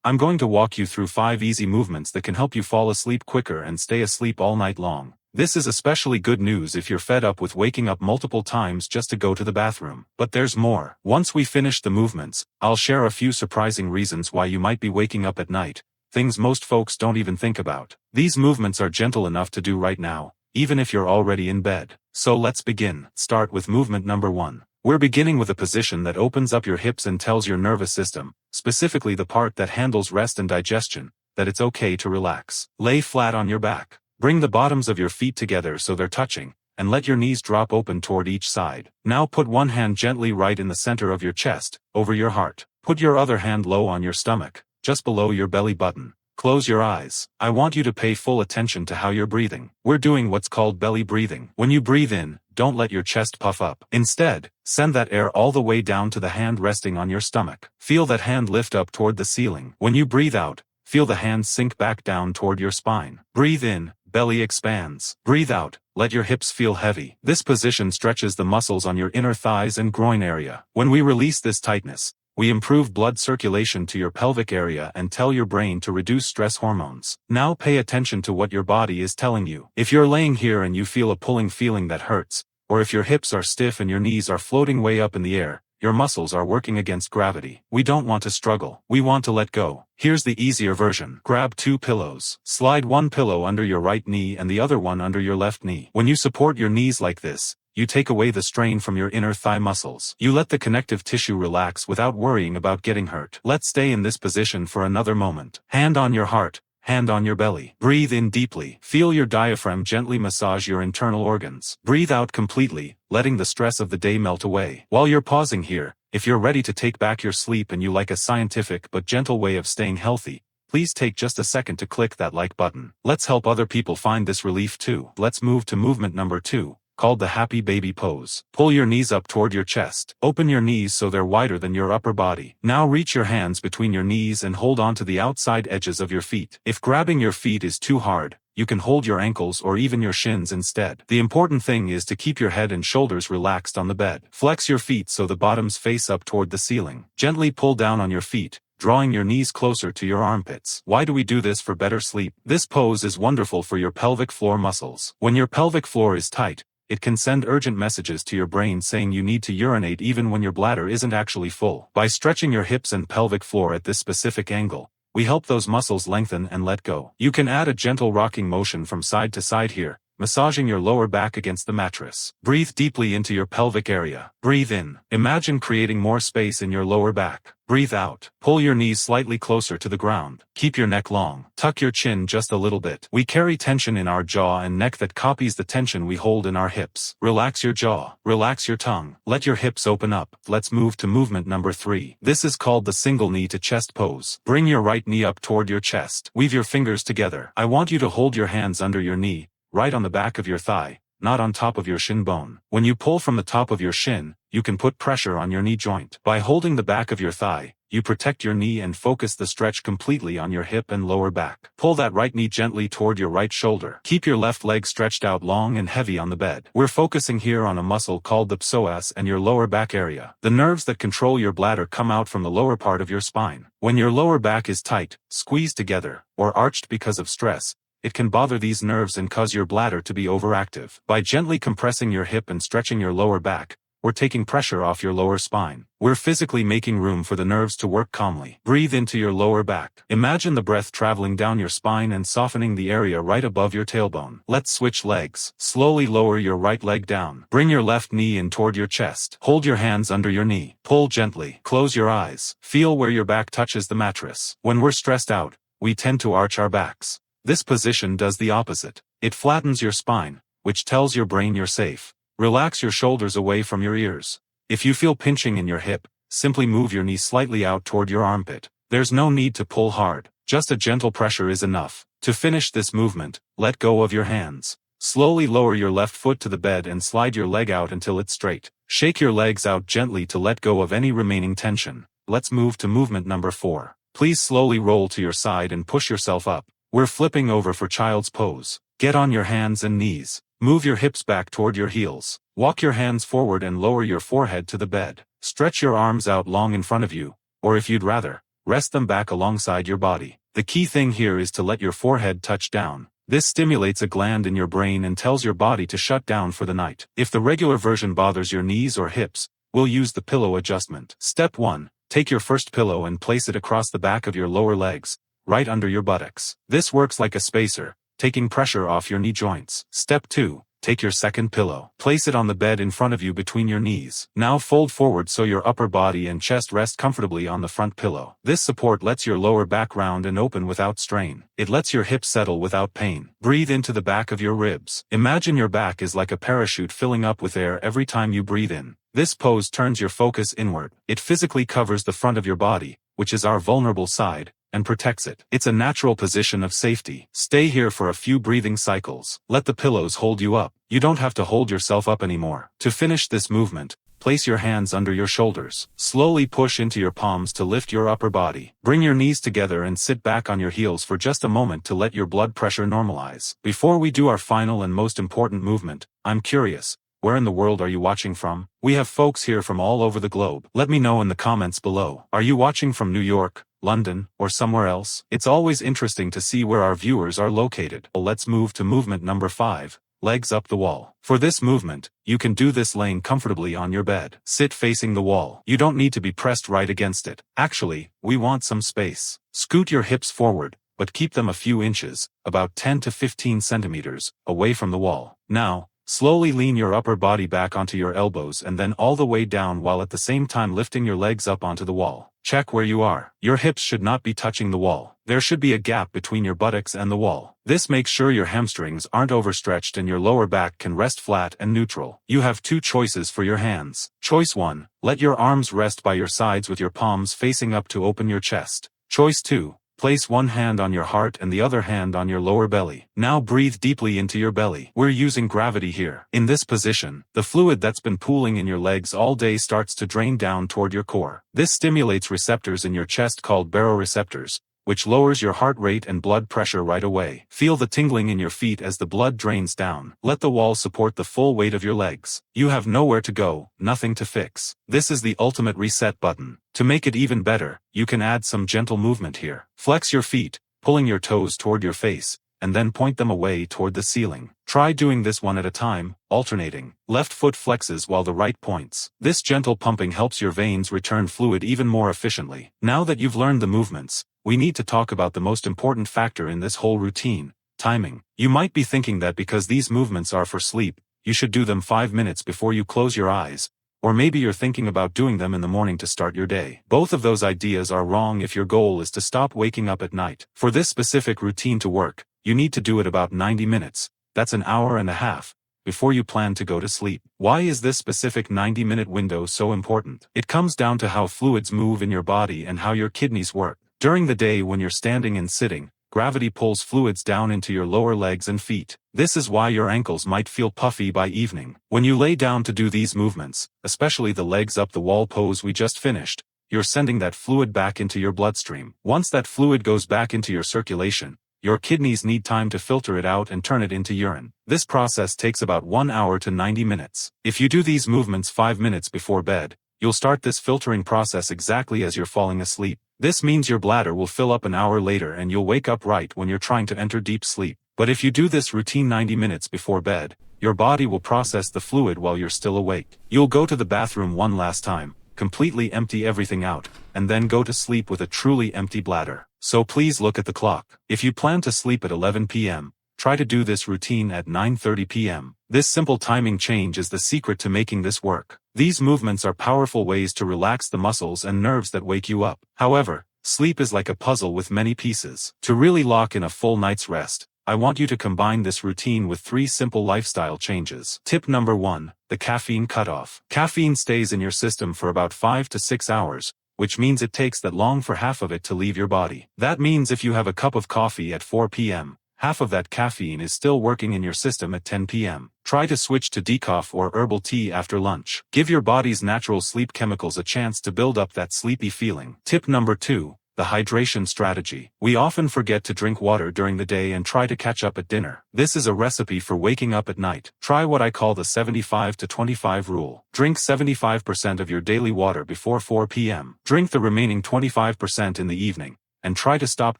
I'm going to walk you through 5 easy movements that can help you fall asleep quicker and stay asleep all night long. This is especially good news if you're fed up with waking up multiple times just to go to the bathroom. But there's more. Once we finish the movements, I'll share a few surprising reasons why you might be waking up at night, things most folks don't even think about. These movements are gentle enough to do right now, even if you're already in bed. So let's begin. Start with movement number 1. We're beginning with a position that opens up your hips and tells your nervous system, specifically the part that handles rest and digestion, that it's okay to relax. Lay flat on your back. Bring the bottoms of your feet together so they're touching, and let your knees drop open toward each side. Now put one hand gently right in the center of your chest, over your heart. Put your other hand low on your stomach, just below your belly button. Close your eyes. I want you to pay full attention to how you're breathing. We're doing what's called belly breathing. When you breathe in, don't let your chest puff up. Instead, send that air all the way down to the hand resting on your stomach. Feel that hand lift up toward the ceiling. When you breathe out, feel the hand sink back down toward your spine. Breathe in, belly expands. Breathe out, let your hips feel heavy. This position stretches the muscles on your inner thighs and groin area. When we release this tightness, we improve blood circulation to your pelvic area and tell your brain to reduce stress hormones. Now pay attention to what your body is telling you. If you're laying here and you feel a pulling feeling that hurts, or if your hips are stiff and your knees are floating way up in the air, your muscles are working against gravity. We don't want to struggle. We want to let go. Here's the easier version. Grab 2 pillows. Slide one pillow under your right knee and the other one under your left knee. When you support your knees like this, you take away the strain from your inner thigh muscles. You let the connective tissue relax without worrying about getting hurt. Let's stay in this position for another moment. Hand on your heart, hand on your belly. Breathe in deeply. Feel your diaphragm gently massage your internal organs. Breathe out completely, letting the stress of the day melt away. While you're pausing here, if you're ready to take back your sleep and you like a scientific but gentle way of staying healthy, please take just a second to click that like button. Let's help other people find this relief too. Let's move to movement number 2. Called the happy baby pose. Pull your knees up toward your chest. Open your knees so they're wider than your upper body. Now reach your hands between your knees and hold on to the outside edges of your feet. If grabbing your feet is too hard, you can hold your ankles or even your shins instead. The important thing is to keep your head and shoulders relaxed on the bed. Flex your feet so the bottoms face up toward the ceiling. Gently pull down on your feet, drawing your knees closer to your armpits. Why do we do this? For better sleep. This pose is wonderful for your pelvic floor muscles. When your pelvic floor is tight, it can send urgent messages to your brain saying you need to urinate even when your bladder isn't actually full. By stretching your hips and pelvic floor at this specific angle, we help those muscles lengthen and let go. You can add a gentle rocking motion from side to side here, massaging your lower back against the mattress. Breathe deeply into your pelvic area. Breathe in. Imagine creating more space in your lower back. Breathe out. Pull your knees slightly closer to the ground. Keep your neck long. Tuck your chin just a little bit. We carry tension in our jaw and neck that copies the tension we hold in our hips. Relax your jaw. Relax your tongue. Let your hips open up. Let's move to movement number 3. This is called the single knee to chest pose. Bring your right knee up toward your chest. Weave your fingers together. I want you to hold your hands under your knee, right on the back of your thigh, not on top of your shin bone. When you pull from the top of your shin, you can put pressure on your knee joint. By holding the back of your thigh, you protect your knee and focus the stretch completely on your hip and lower back. Pull that right knee gently toward your right shoulder. Keep your left leg stretched out long and heavy on the bed. We're focusing here on a muscle called the psoas and your lower back area. The nerves that control your bladder come out from the lower part of your spine. When your lower back is tight, squeezed together, or arched because of stress, it can bother these nerves and cause your bladder to be overactive. By gently compressing your hip and stretching your lower back, we're taking pressure off your lower spine. We're physically making room for the nerves to work calmly. Breathe into your lower back. Imagine the breath traveling down your spine and softening the area right above your tailbone. Let's switch legs. Slowly lower your right leg down. Bring your left knee in toward your chest. Hold your hands under your knee. Pull gently. Close your eyes. Feel where your back touches the mattress. When we're stressed out, we tend to arch our backs. This position does the opposite. It flattens your spine, which tells your brain you're safe. Relax your shoulders away from your ears. If you feel pinching in your hip, simply move your knee slightly out toward your armpit. There's no need to pull hard. Just a gentle pressure is enough. To finish this movement, let go of your hands. Slowly lower your left foot to the bed and slide your leg out until it's straight. Shake your legs out gently to let go of any remaining tension. Let's move to movement number 4. Please slowly roll to your side and push yourself up. We're flipping over for child's pose. Get on your hands and knees. Move your hips back toward your heels. Walk your hands forward and lower your forehead to the bed. Stretch your arms out long in front of you, or if you'd rather, rest them back alongside your body. The key thing here is to let your forehead touch down. This stimulates a gland in your brain and tells your body to shut down for the night. If the regular version bothers your knees or hips, we'll use the pillow adjustment. Step 1. Take your first pillow and place it across the back of your lower legs, right under your buttocks. This works like a spacer, taking pressure off your knee joints. Step 2. Take your second pillow. Place it on the bed in front of you between your knees. Now fold forward so your upper body and chest rest comfortably on the front pillow. This support lets your lower back round and open without strain. It lets your hips settle without pain. Breathe into the back of your ribs. Imagine your back is like a parachute filling up with air every time you breathe in. This pose turns your focus inward. It physically covers the front of your body, which is our vulnerable side, and protects it. It's a natural position of safety. Stay here for a few breathing cycles. Let the pillows hold you up. You don't have to hold yourself up anymore. To finish this movement, place your hands under your shoulders. Slowly push into your palms to lift your upper body. Bring your knees together and sit back on your heels for just a moment to let your blood pressure normalize. Before we do our final and most important movement, I'm curious, where in the world are you watching from? We have folks here from all over the globe. Let me know in the comments below. Are you watching from New York, London, or somewhere else? It's always interesting to see where our viewers are located. Let's move to movement number 5, legs up the wall. For this movement, you can do this laying comfortably on your bed. Sit facing the wall. You don't need to be pressed right against it. Actually, we want some space. Scoot your hips forward, but keep them a few inches, about 10 to 15 centimeters, away from the wall. Now, slowly lean your upper body back onto your elbows and then all the way down while at the same time lifting your legs up onto the wall. Check where you are. Your hips should not be touching the wall. There should be a gap between your buttocks and the wall. This makes sure your hamstrings aren't overstretched and your lower back can rest flat and neutral. You have 2 choices for your hands. Choice 1, let your arms rest by your sides with your palms facing up to open your chest. Choice 2, place one hand on your heart and the other hand on your lower belly. Now breathe deeply into your belly. We're using gravity here. In this position, the fluid that's been pooling in your legs all day starts to drain down toward your core. This stimulates receptors in your chest called baroreceptors, which lowers your heart rate and blood pressure right away. Feel the tingling in your feet as the blood drains down. Let the wall support the full weight of your legs. You have nowhere to go, nothing to fix. This is the ultimate reset button. To make it even better, you can add some gentle movement here. Flex your feet, pulling your toes toward your face, and then point them away toward the ceiling. Try doing this one at a time, alternating. Left foot flexes while the right points. This gentle pumping helps your veins return fluid even more efficiently. Now that you've learned the movements, we need to talk about the most important factor in this whole routine, timing. You might be thinking that because these movements are for sleep, you should do them 5 minutes before you close your eyes, or maybe you're thinking about doing them in the morning to start your day. Both of those ideas are wrong if your goal is to stop waking up at night. For this specific routine to work, you need to do it about 90 minutes, that's an hour and a half, before you plan to go to sleep. Why is this specific 90-minute window so important? It comes down to how fluids move in your body and how your kidneys work. During the day when you're standing and sitting, gravity pulls fluids down into your lower legs and feet. This is why your ankles might feel puffy by evening. When you lay down to do these movements, especially the legs up the wall pose we just finished, you're sending that fluid back into your bloodstream. Once that fluid goes back into your circulation, your kidneys need time to filter it out and turn it into urine. This process takes about 1 hour to 90 minutes. If you do these movements 5 minutes before bed, you'll start this filtering process exactly as you're falling asleep. This means your bladder will fill up an hour later and you'll wake up right when you're trying to enter deep sleep. But if you do this routine 90 minutes before bed, your body will process the fluid while you're still awake. You'll go to the bathroom one last time, completely empty everything out, and then go to sleep with a truly empty bladder. So please look at the clock. If you plan to sleep at 11 p.m., try to do this routine at 9:30 p.m. This simple timing change is the secret to making this work. These movements are powerful ways to relax the muscles and nerves that wake you up. However, sleep is like a puzzle with many pieces. To really lock in a full night's rest, I want you to combine this routine with 3 simple lifestyle changes. Tip number 1, the caffeine cutoff. Caffeine stays in your system for about 5 to 6 hours, which means it takes that long for half of it to leave your body. That means if you have a cup of coffee at 4 p.m., half of that caffeine is still working in your system at 10 p.m. Try to switch to decaf or herbal tea after lunch. Give your body's natural sleep chemicals a chance to build up that sleepy feeling. Tip number 2, The hydration strategy. We often forget to drink water during the day and try to catch up at dinner. This is a recipe for waking up at night. Try what I call the 75 to 25 rule. Drink 75% of your daily water before 4 p.m. Drink the remaining 25% in the evening, and try to stop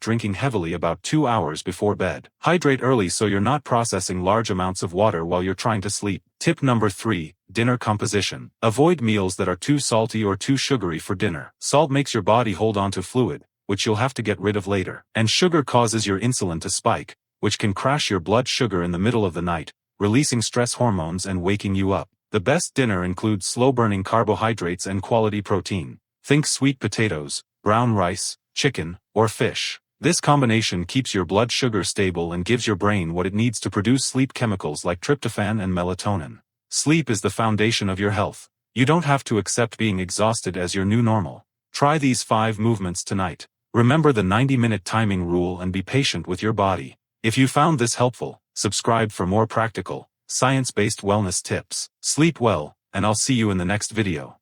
drinking heavily about 2 hours before bed. Hydrate early so you're not processing large amounts of water while you're trying to sleep. Tip number 3. Dinner composition. Avoid meals that are too salty or too sugary for dinner. Salt makes your body hold on to fluid, which you'll have to get rid of later. And sugar causes your insulin to spike, which can crash your blood sugar in the middle of the night, releasing stress hormones and waking you up. The best dinner includes slow-burning carbohydrates and quality protein. Think sweet potatoes, brown rice, chicken, or fish. This combination keeps your blood sugar stable and gives your brain what it needs to produce sleep chemicals like tryptophan and melatonin. Sleep is the foundation of your health. You don't have to accept being exhausted as your new normal. Try these 5 movements tonight. Remember the 90-minute timing rule and be patient with your body. If you found this helpful, subscribe for more practical, science-based wellness tips. Sleep well, and I'll see you in the next video.